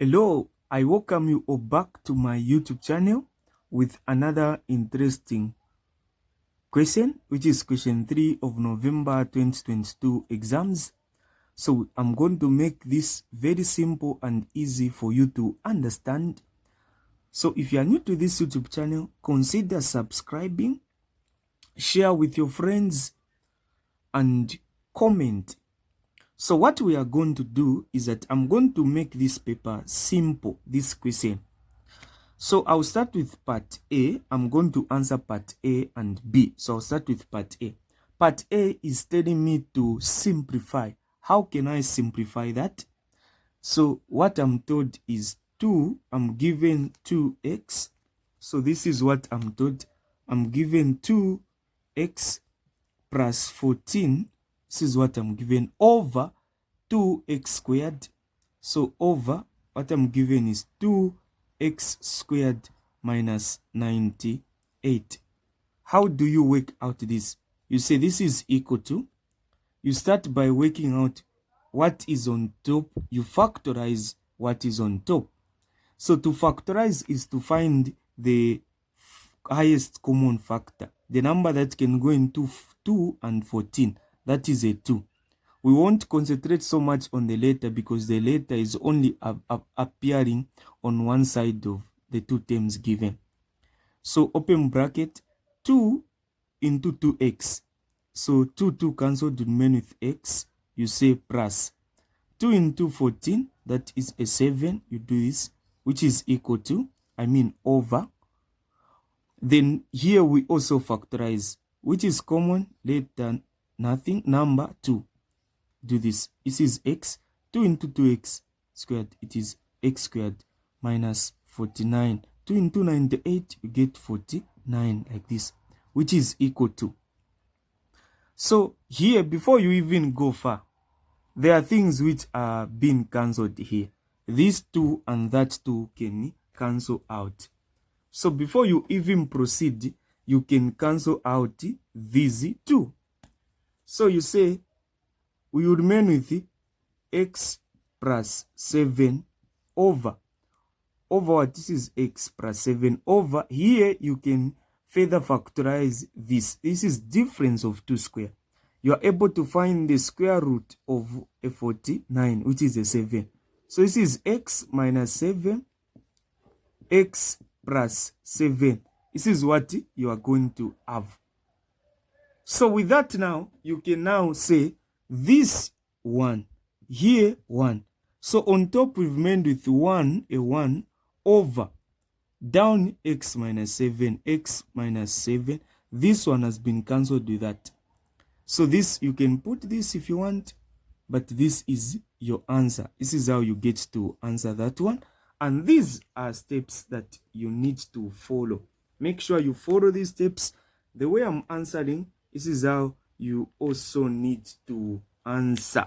Hello, I welcome you all back to my YouTube channel with another interesting question, which is question 3 of November 2022 exams. So I'm going to make this very simple and easy for you to understand. So if you are new to this YouTube channel, consider subscribing, share with your friends, and comment. So what we are going to do is that I'm going to make this paper simple, this question. So I'll start with part A. I'm going to answer part A and B. So I'll start with part A. Part A is telling me to simplify. How can I simplify that? So what I'm told is 2. I'm given 2x. So this is what I'm told. I'm given 2x plus 14. This is what I'm given over 2x squared. So over what I'm given is 2x squared minus 98. How do you work out this? You say this is equal to, you start by working out what is on top, you factorize what is on top. So to factorize is to find the highest common factor, the number that can go into 2 and 14, that is a 2. We won't concentrate so much on the letter because the letter is only appearing on one side of the two terms given. So open bracket, 2 into 2x. So 2 cancelled to remain with x. You say plus 2 into 14, that is a 7. You do this, which is equal to, over. Then here we also factorize, which is common, later nothing, number 2. Do this. This is x. 2 into 2x squared, it is x squared minus 49. 2 into 98, you get 49 like this, which is equal to. So here, before you even go far, there are things which are being cancelled here. These 2 and that 2 can cancel out. So before you even proceed, you can cancel out these 2. So you say, we will remain with x plus 7 over what? This is x plus 7 over. Here you can further factorize this. This is difference of 2 square. You are able to find the square root of a 49, which is a 7. So this is x minus 7, x plus 7. This is what you are going to have. So with that now, you can now say this 1, here 1. So on top we've made with 1, a 1, over, down x minus 7, x minus 7. This one has been cancelled with that. So this, you can put this if you want, but this is your answer. This is how you get to answer that one. And these are steps that you need to follow. Make sure you follow these steps. The way I'm answering, this is how you also need to answer.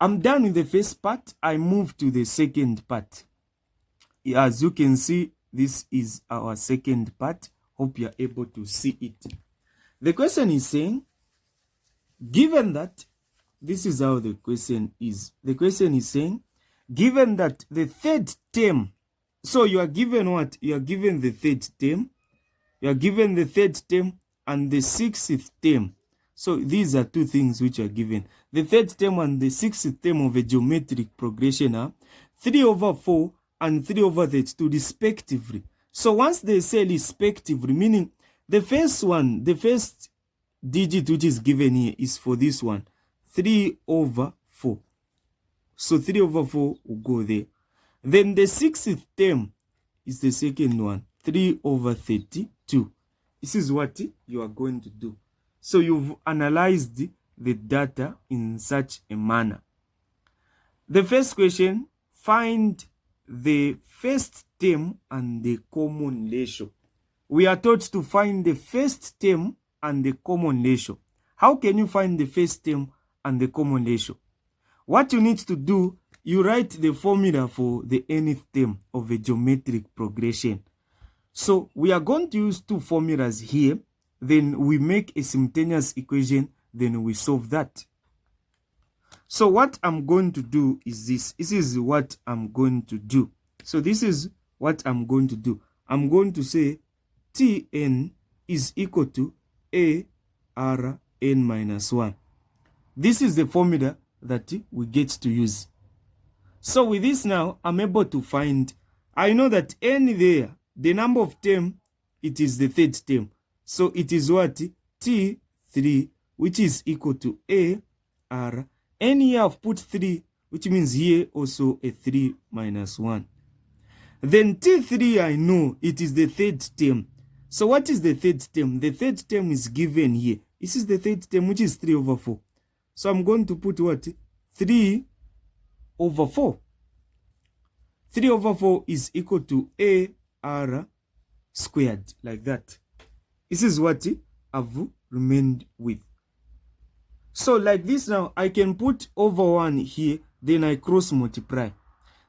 I'm done with the first part. I move to the second part. As you can see, this is our second part. Hope you're able to see it. The question is saying, given that, this is how the question is. The question is saying, given that the third term, so you are given what? You are given the third term. You are given the third term and the sixth term. So these are two things which are given. The third term and the sixth term of a geometric progression are 3 over 4 and 3 over 32 respectively. So once they say respectively, meaning the first one, the first digit which is given here is for this one, 3 over 4. So 3 over 4 will go there. Then the sixth term is the second one, 3 over 32. This is what you are going to do. So you've analyzed the data in such a manner. The first question, find the first term and the common ratio. We are taught to find the first term and the common ratio. How can you find the first term and the common ratio? What you need to do, you write the formula for the nth term of a geometric progression. So we are going to use two formulas here. Then we make a simultaneous equation. Then we solve that. So what I'm going to do is this. This is what I'm going to do. So this is what I'm going to do. I'm going to say Tn is equal to Arn minus 1. This is the formula that we get to use. So with this now, I'm able to find, I know that n there, the number of term, it is the third term. So it is what? T3, which is equal to Ar. N here I've put 3, which means here also a 3 minus 1. Then T3, I know it is the third term. So what is the third term? The third term is given here. This is the third term, which is 3 over 4. So I'm going to put what? 3 over 4. 3 over 4 is equal to Ar squared, like that. This is what I've remained with. So like this now, I can put over 1 here, then I cross multiply.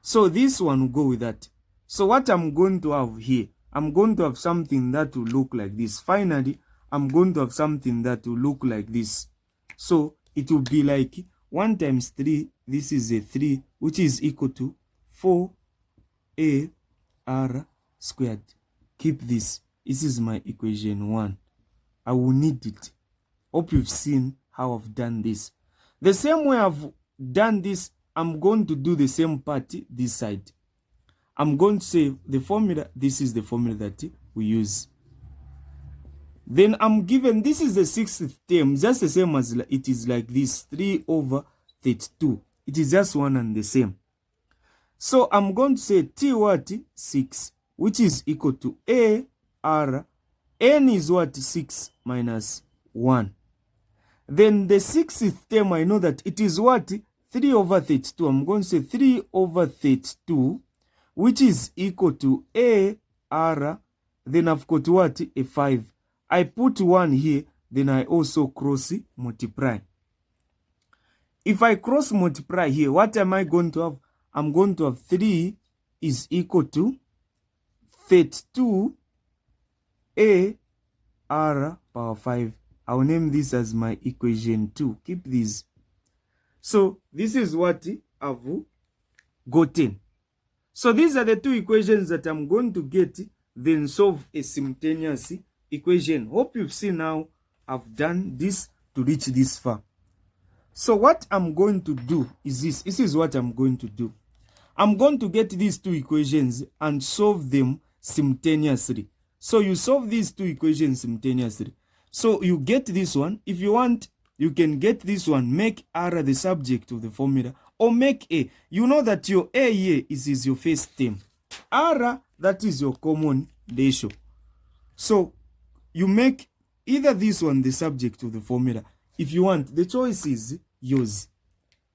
So this one will go with that. So what I'm going to have here, I'm going to have something that will look like this. Finally, I'm going to have something that will look like this. So it will be like 1 times 3, this is a 3, which is equal to 4Ar squared. Keep this. This is my equation 1. I will need it. Hope you've seen how I've done this. The same way I've done this, I'm going to do the same part this side. I'm going to say the formula, this is the formula that we use. Then I'm given, this is the 6th term, just the same as it is like this, 3 over 32. It is just one and the same. So I'm going to say T what? 6, which is equal to Ar. N is what? 6 minus 1. Then the 6th term, I know that it is what? 3 over 32. I'm going to say 3 over 32, which is equal to Ar. Then I've got what? A 5. I put 1 here, then I also cross multiply. If I cross multiply here, what am I going to have? I'm going to have 3 is equal to 32 Ar power 5. I'll name this as my equation 2. Keep this. So this is what I've gotten. So these are the two equations that I'm going to get, then solve a simultaneous equation. Hope you've seen how I've done this to reach this far. So what I'm going to do is this. This is what I'm going to do. I'm going to get these two equations and solve them simultaneously. So you solve these two equations simultaneously. So you get this one. If you want, you can get this one. Make R the subject of the formula, or make A. You know that your A here is your first term. R, that is your common ratio. So you make either this one the subject of the formula. If you want, the choice is yours.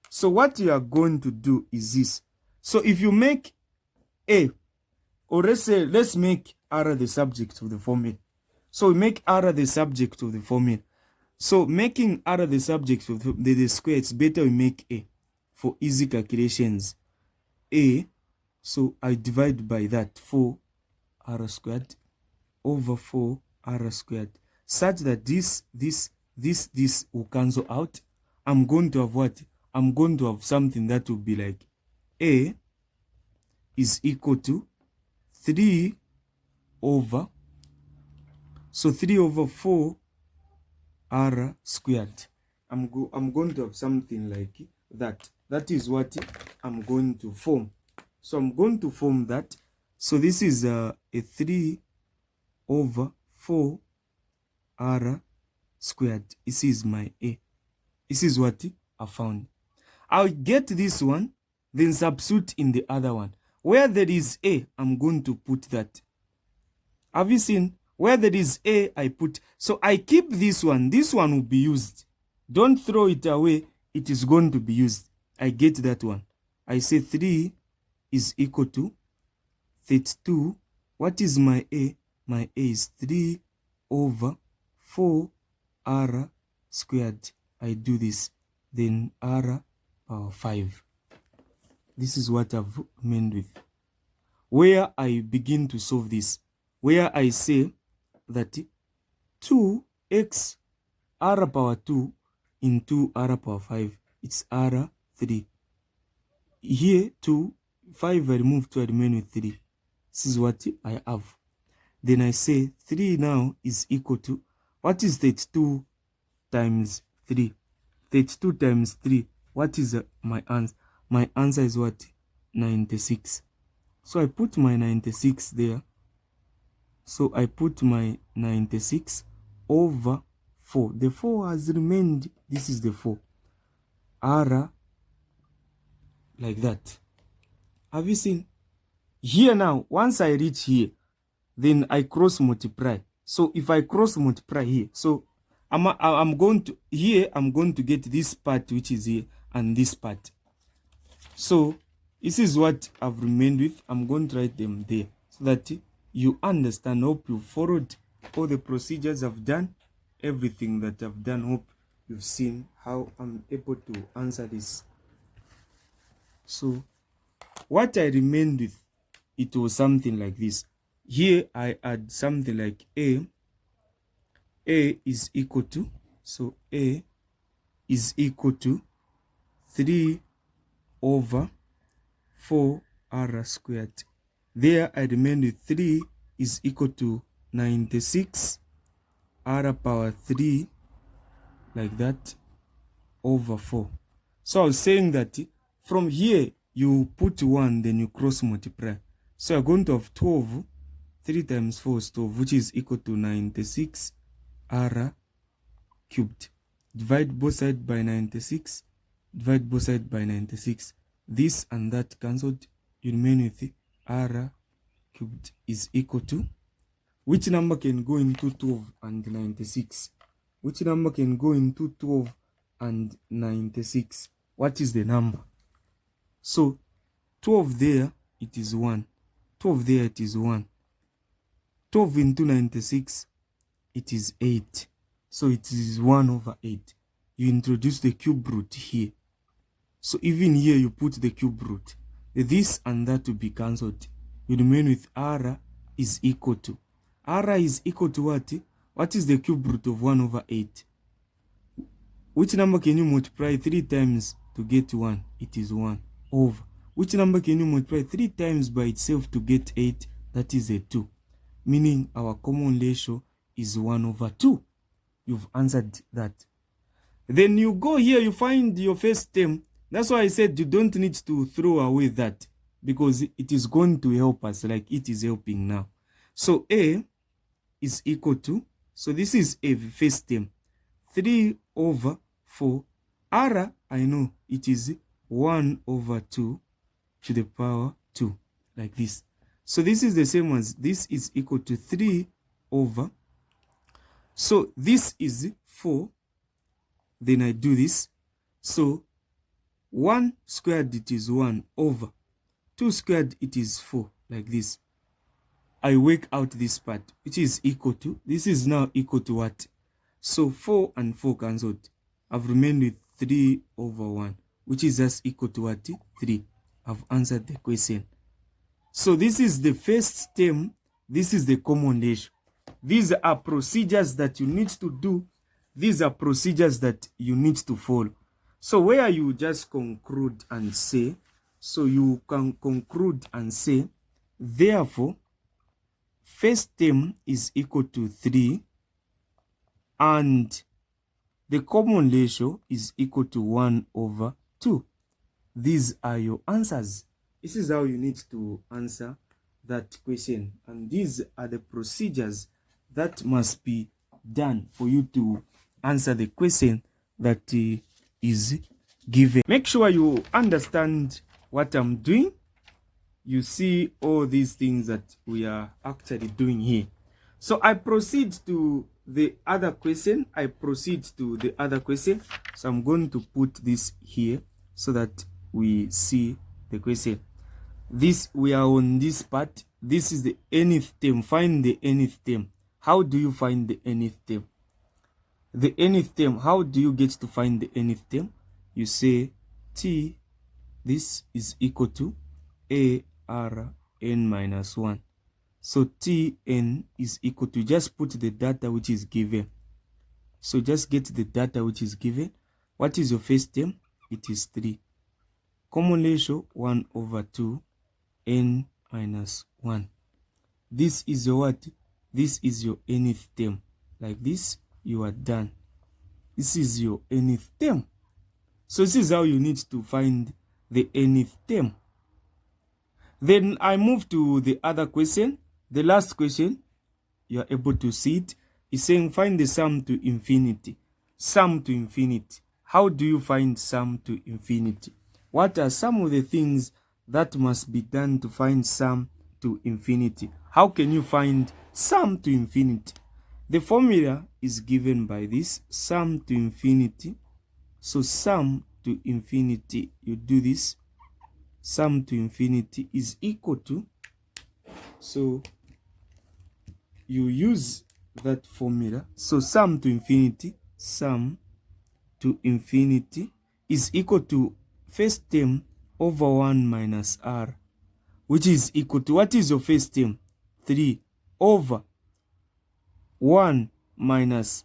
So what you are going to do is this. So if you make A, or let's say, let's make R the subject of the formula. So we make R the subject of the formula. So making R the subject of the square, it's better we make A for easy calculations. A, so I divide by that 4R squared over 4R squared, such that this will cancel out. I'm going to have what? I'm going to have something that will be like A is equal to 3 over, so 3 over 4R squared. I'm going to have something like that. That is what I'm going to form. So I'm going to form that. So this is a 3 over 4R squared. This is my A. This is what I found. I'll get this one, then substitute in the other one. Where there is A, I'm going to put that. Have you seen? Where there is A, I put. So I keep this one. This one will be used. Don't throw it away. It is going to be used. I get that one. I say 3 is equal to 32. What is my A? My A is 3 over 4R squared. I do this. Then R power 5. This is what I've remained with. Where I begin to solve this. Where I say that 2x R power 2 into R power 5 it's R3. Here 2, 5 I remove 2, I remain with 3. This is what I have. Then I say 3 now is equal to, what is 32 times 3? 32 times 3, what is my answer? My answer is what? 96. So I put my 96 there. So I put my 96 over 4. The 4 has remained. This is the 4. R, like that. Have you seen? Here now, once I reach here, then I cross multiply. So if I cross multiply here, so I'm going to, here I'm going to get this part which is here and this part. So this is what I've remained with. I'm going to write them there so that you understand. Hope you followed all the procedures I've done, everything that I've done. Hope you've seen how I'm able to answer this. So what I remained with, it was something like this. Here I add something like A is equal to, so A is equal to 3 over 4r squared. There I remain with 3 is equal to 96 r power 3, like that, over 4. So I was saying that from here you put 1, then you cross multiply. So you're going to have 12, 3 times 4 is 12, which is equal to 96 r cubed. Divide both sides by 96, divide both sides by 96. This and that cancelled, you remain with r cubed is equal to, which number can go into 12 and 96? Which number can go into 12 and 96? What is the number? So 12 there, it is 1. 12 there, it is 1. 12 into 96, it is 8. So it is 1 over 8. You introduce the cube root here. So even here you put the cube root. This and that will be cancelled. You remain with r is equal to. R is equal to what? What is the cube root of 1 over 8? Which number can you multiply 3 times to get 1? It is 1 over. Which number can you multiply 3 times by itself to get 8? That is a 2. Meaning our common ratio is 1 over 2. You've answered that. Then you go here, you find your first term. That's why I said you don't need to throw away that, because it is going to help us like it is helping now. So A is equal to, so this is a first term, 3 over 4. R, I know it is 1 over 2 to the power 2, like this. So this is the same as, this is equal to 3 over, so this is 4, then I do this. So 1 squared, it is 1 over 2 squared, it is 4, like this. I work out this part, which is equal to, this is now equal to what? So 4 and 4 cancelled. I've remained with 3 over 1, which is just equal to what? 3. I've answered the question. So this is the first term. This is the common ratio. These are procedures that you need to do. These are procedures that you need to follow. So where you just conclude and say, so you can conclude and say, therefore, first term is equal to 3 and the common ratio is equal to 1 over 2. These are your answers. This is how you need to answer that question. And these are the procedures that must be done for you to answer the question that is given. Make sure you understand what I'm doing. You see all these things that we are actually doing here. So I proceed to the other question. So I'm going to put this here so that we see the question. This, we are on this part. This is the nth term. Find the nth term. How do you find the nth term? The nth term, how do you get to find the nth term? You say t, this is equal to a r n minus 1. So tn is equal to, just put the data which is given. So just get the data which is given. What is your first term? 3 it is 3. Common ratio 1 over 2, n minus 1. This is your what? This is your nth term. Like this, you are done. This is your nth term. So this is how you need to find the nth term. Then I move to the other question. The last question, you are able to see it. It's saying find the sum to infinity. Sum to infinity. How do you find sum to infinity? What are some of the things that must be done to find sum to infinity? How can you find sum to infinity? The formula is given by this, sum to infinity. So sum to infinity, you do this. Sum to infinity is equal to, so you use that formula. So sum to infinity is equal to first term over 1 minus r, which is equal to, what is your first term? 3 over 1 minus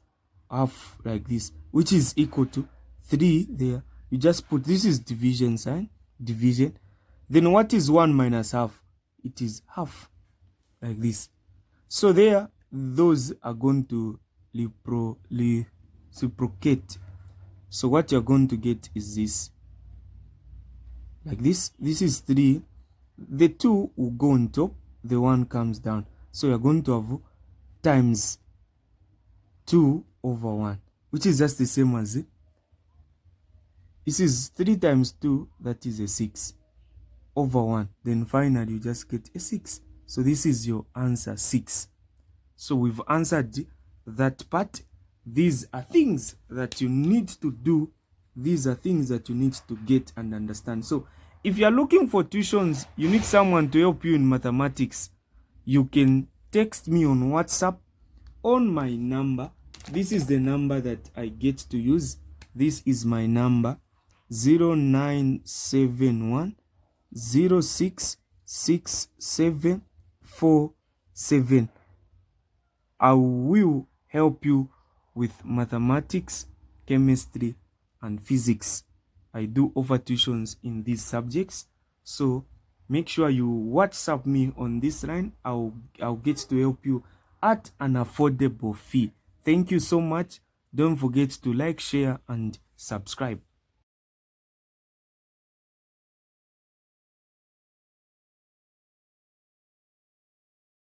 half, like this, which is equal to 3 there. You just put, this is division sign, division. Then what is 1 minus half? It is half, like this. So there, those are going to reciprocate. So what you're going to get is this, like this. This is 3. The 2 will go on top, the 1 comes down. So you're going to have times 2 over 1, which is just the same as it. This is 3 times 2, that is a 6 over 1. Then finally you just get a 6. So this is your answer, 6. So we've answered that part. These are things that you need to do. These are things that you need to get and understand. So if you're looking for tuitions, you need someone to help you in mathematics, you can text me on WhatsApp on my number. This is the number that I get to use. This is my number, 0971 066747. I will help you with mathematics, chemistry, and physics. I do offer tuitions in these subjects. So make sure you WhatsApp me on this line. I'll get to help you at an affordable fee. Thank you so much. Don't forget to like, share, and subscribe.